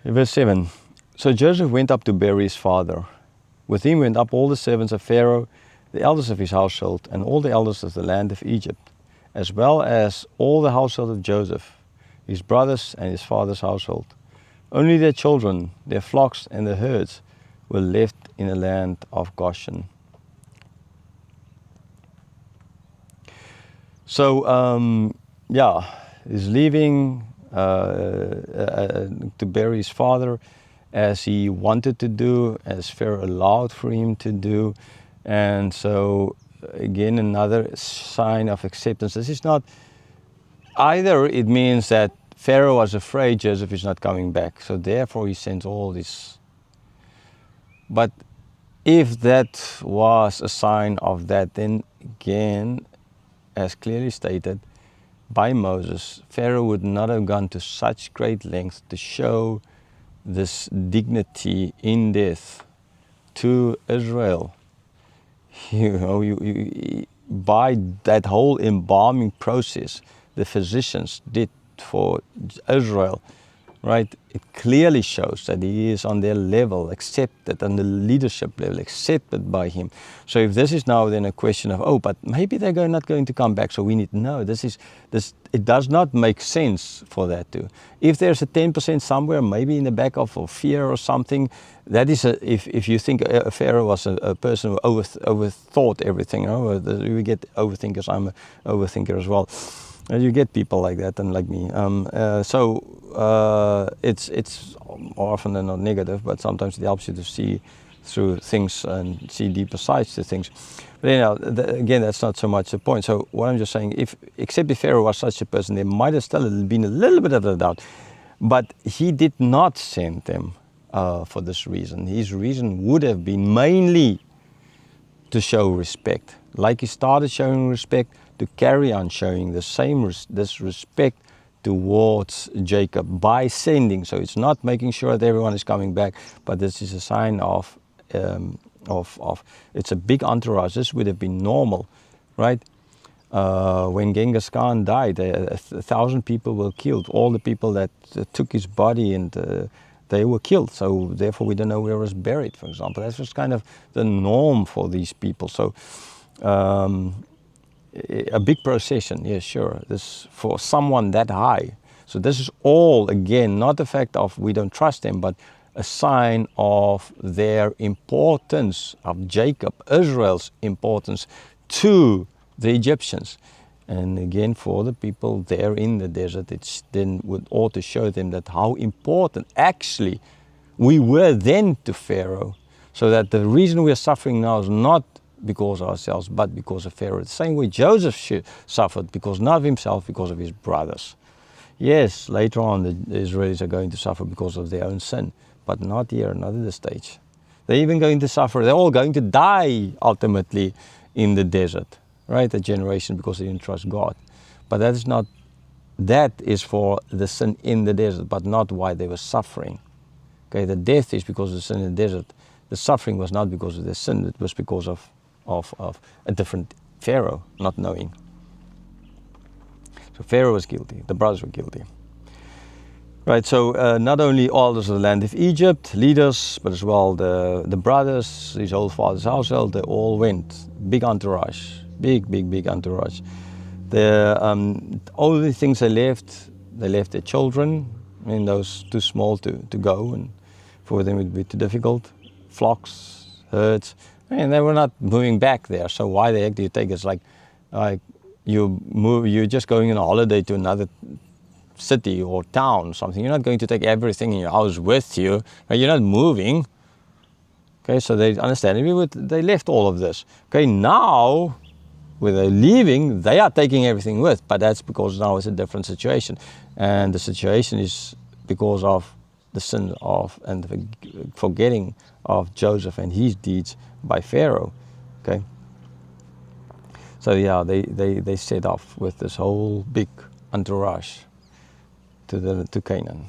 Verse 7. So Joseph went up to bury his father. With him went up all the servants of Pharaoh, the elders of his household, and all the elders of the land of Egypt, as well as all the household of Joseph, his brothers and his father's household. Only their children, their flocks and their herds were left in the land of Goshen. So, he's leaving to bury his father as he wanted to do, as Pharaoh allowed for him to do. And so, again, another sign of acceptance. This is not, either it means that Pharaoh was afraid Joseph is not coming back, so therefore he sends all this. But if that was a sign of that, then again, as clearly stated by Moses, Pharaoh would not have gone to such great lengths to show this dignity in death to Israel. By that whole embalming process the physicians did for Israel, right? It clearly shows that he is on their level, accepted, on the leadership level, accepted by him. So if this is now then a question of, but maybe they're not going to come back, so we need to know. It does not make sense for that to. If there's a 10% somewhere, maybe in the back of for fear or something, that is if you think a Pharaoh was a person who overthought everything. We get overthinkers. I'm an overthinker as well. You get people like that and like me. It's more often than not negative, but sometimes it helps you to see through things and see deeper sides to things. But again, that's not so much the point. So what I'm just saying, except if Pharaoh was such a person, there might have still been a little bit of a doubt. But he did not send them for this reason. His reason would have been mainly to show respect. Like he started showing respect, to carry on showing this respect towards Jacob by sending. So it's not making sure that everyone is coming back, but this is a sign of it's a big entourage. This would have been normal, right? When Genghis Khan died, 1,000 people were killed. All the people that took his body and they were killed. So therefore we don't know where he was buried, for example. That's just kind of the norm for these people. So a big procession, yeah, sure. This for someone that high. So this is all, again, not the fact of we don't trust them, but a sign of their importance, of Jacob, Israel's importance to the Egyptians. And again, for the people there in the desert, it then ought to show them that how important actually we were then to Pharaoh. So that the reason we are suffering now is not because of ourselves, but because of Pharaoh. The same way Joseph suffered, because not of himself, because of his brothers. Yes, later on the Israelis are going to suffer because of their own sin, but not here, not at this stage. They're even going to suffer, they're all going to die ultimately in the desert, right? A generation because they didn't trust God. But that is for the sin in the desert, but not why they were suffering. Okay, the death is because of the sin in the desert. The suffering was not because of their sin, it was because of a different Pharaoh not knowing. So Pharaoh was guilty, the brothers were guilty. Right, so not only elders of the land of Egypt, leaders, but as well the brothers, his old father's household, they all went. Big entourage, big entourage. The only things they left their children. I mean, those too small to go, and for them it would be too difficult. Flocks, herds, and they were not moving back there. So why the heck do you take it? It's like you're just going on a holiday to another city or town or something. You're not going to take everything in your house with you. You're not moving. Okay, so they understand. They left all of this. Okay, now when they're leaving, they are taking everything with, but that's because now it's a different situation. And the situation is because of the sin of and the forgetting of Joseph and his deeds by Pharaoh. Okay. So yeah, they set off with this whole big entourage to Canaan.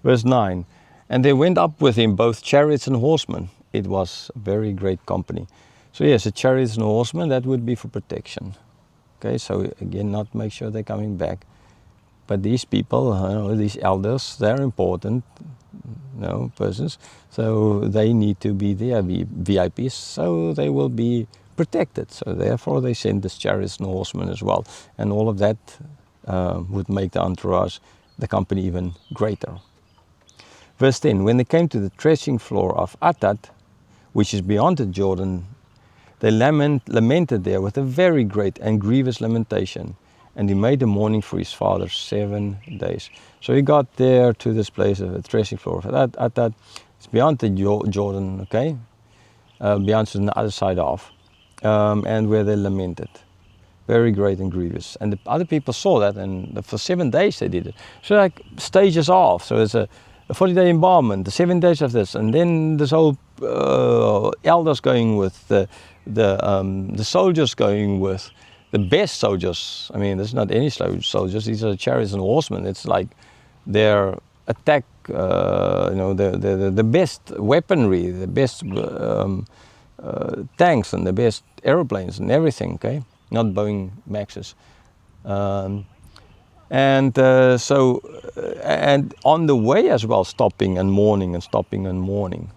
Verse 9, and they went up with him both chariots and horsemen. It was a very great company. So yes, the chariots and horsemen, that would be for protection. Okay, so again, not make sure they're coming back, But these people, these elders, they're important, persons. So they need to be there, VIPs, so they will be protected. So therefore they send this chariots and horsemen as well. And all of that would make the entourage, the company, even greater. Verse 10, when they came to the threshing floor of Atad, which is beyond the Jordan, they lamented there with a very great and grievous lamentation. And he made a mourning for his father 7 days. So he got there to this place of the threshing floor of Atad. It's beyond the Jordan, okay? Beyond, on the other side of. And where they lamented. Very great and grievous. And the other people saw that, and for 7 days they did it. So like stages off. So it's a 40-day embalmment, the 7 days of this, and then this whole elders going with the soldiers going with the best soldiers. I mean, this is not any soldiers. These are chariots and horsemen. It's like their attack, the best weaponry, the best tanks and the best aeroplanes and everything. Okay, not Boeing Maxes. And on the way as well, stopping and mourning and stopping and mourning.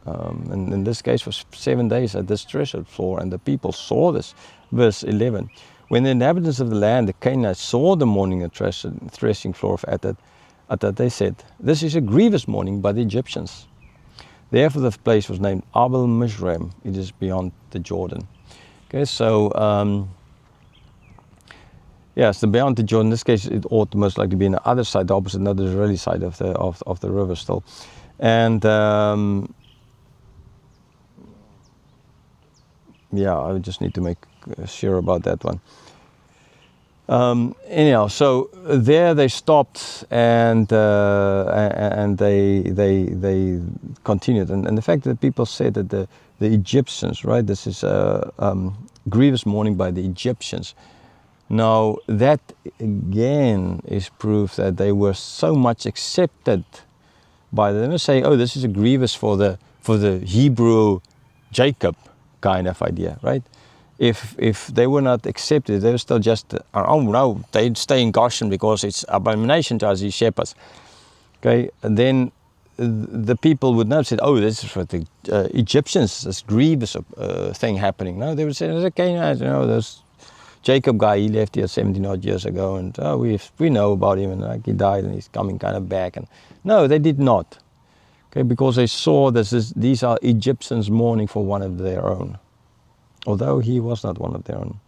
And in this case, for 7 days at this threshing floor, and the people saw this. Verse 11, when the inhabitants of the land, the Canaanites, saw the mourning and threshing floor of Atad, they said, this is a grievous mourning by the Egyptians. Therefore the place was named Abel Mizraim. It is beyond the Jordan. Okay, so yes, the beyond the Jordan. In this case, it ought most likely be on the other side, the opposite, not the Israeli side of the river still. And yeah, I just need to make sure about that one. Anyhow, so there they stopped and they continued, and the fact that people said that the Egyptians, right? This is a grievous mourning by the Egyptians. Now that again is proof that they were so much accepted by them. They say, oh, this is a grievous for the Hebrew Jacob kind of idea, right? If they were not accepted, they were still just, oh no, they'd stay in Goshen because it's abomination to us, these shepherds. Okay, and then the people would not say, oh, this is for the Egyptians, this grievous thing happening. No, they would say, there's a Canaanite, this Jacob guy, he left here 17 odd years ago, and we know about him, and like he died and he's coming kind of back. And no, they did not. Okay, because they saw these are Egyptians mourning for one of their own, although he was not one of their own.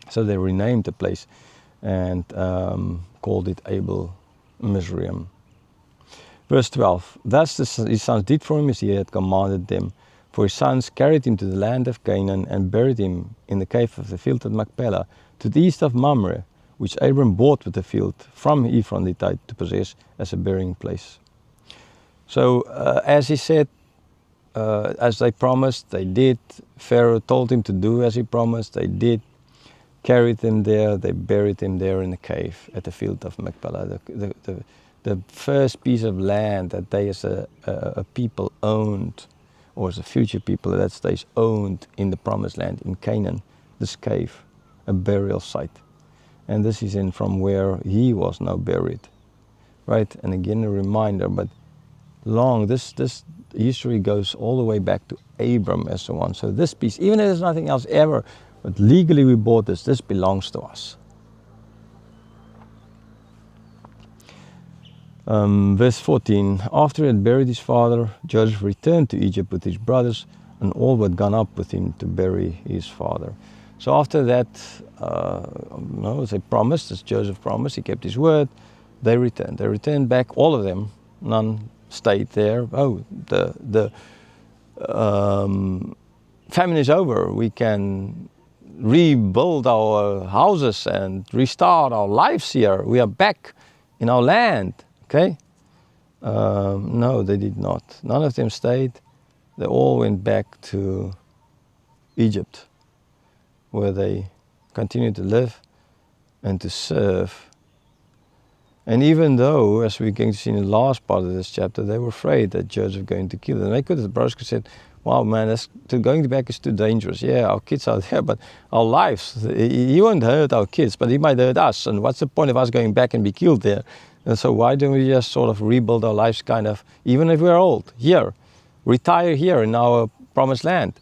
So they renamed the place and called it Abel Mizraim. Verse 12, thus his sons did for him as he had commanded them. For his sons carried him to the land of Canaan and buried him in the cave of the field at Machpelah, to the east of Mamre, which Abram bought with the field from Ephron the Hittite to possess as a burying place. So as he said, as they promised, they did. Pharaoh told him to do as he promised, they did. Carried him there, they buried him there in the cave at the field of Machpelah. The first piece of land that they as a people owned, or as a future people at that stage owned in the promised land in Canaan, this cave, a burial site. And this is from where he was now buried, right? And again a reminder, but this history goes all the way back to Abram as the one. So this piece, even if there's nothing else ever, but legally we bought this belongs to us. Verse 14, after he had buried his father, Joseph returned to Egypt with his brothers and all who had gone up with him to bury his father. So after that, as they promised, as Joseph promised, he kept his word, they returned. They returned back, all of them, none stayed there. Oh, the famine is over, we can rebuild our houses and restart our lives here. We are back in our land. Okay? No, they did not. None of them stayed. They all went back to Egypt, where they continued to live and to serve And even though, as we're going to see in the last part of this chapter, they were afraid that Joseph was going to kill them. They could have, the brothers could have said, wow, man, going back is too dangerous. Yeah, our kids are there, but our lives, he won't hurt our kids, but he might hurt us. And what's the point of us going back and be killed there? And so why don't we just sort of rebuild our lives kind of, even if we're old, here, retire here in our promised land?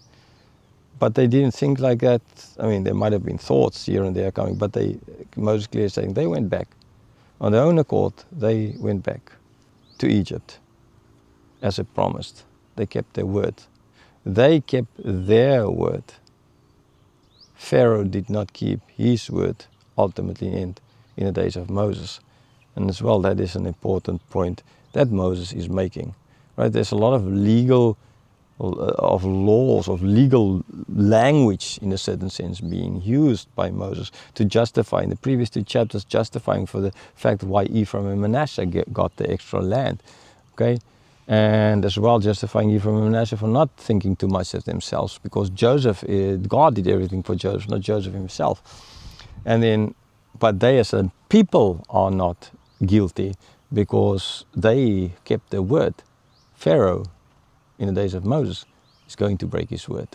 But they didn't think like that. I mean, there might have been thoughts here and there coming, but Moses clearly saying they went back. On their own accord, they went back to Egypt as it promised. They kept their word. They kept their word. Pharaoh did not keep his word ultimately in the days of Moses. And as well, that is an important point that Moses is making. Right? There's a lot of legal laws, of legal language in a certain sense being used by Moses to justify, in the previous 2 chapters, justifying for the fact why Ephraim and Manasseh got the extra land. Okay? And as well justifying Ephraim and Manasseh for not thinking too much of themselves, because God did everything for Joseph, not Joseph himself. And then, but they as a people are not guilty because they kept their word. Pharaoh, in the days of Moses, is going to break his word.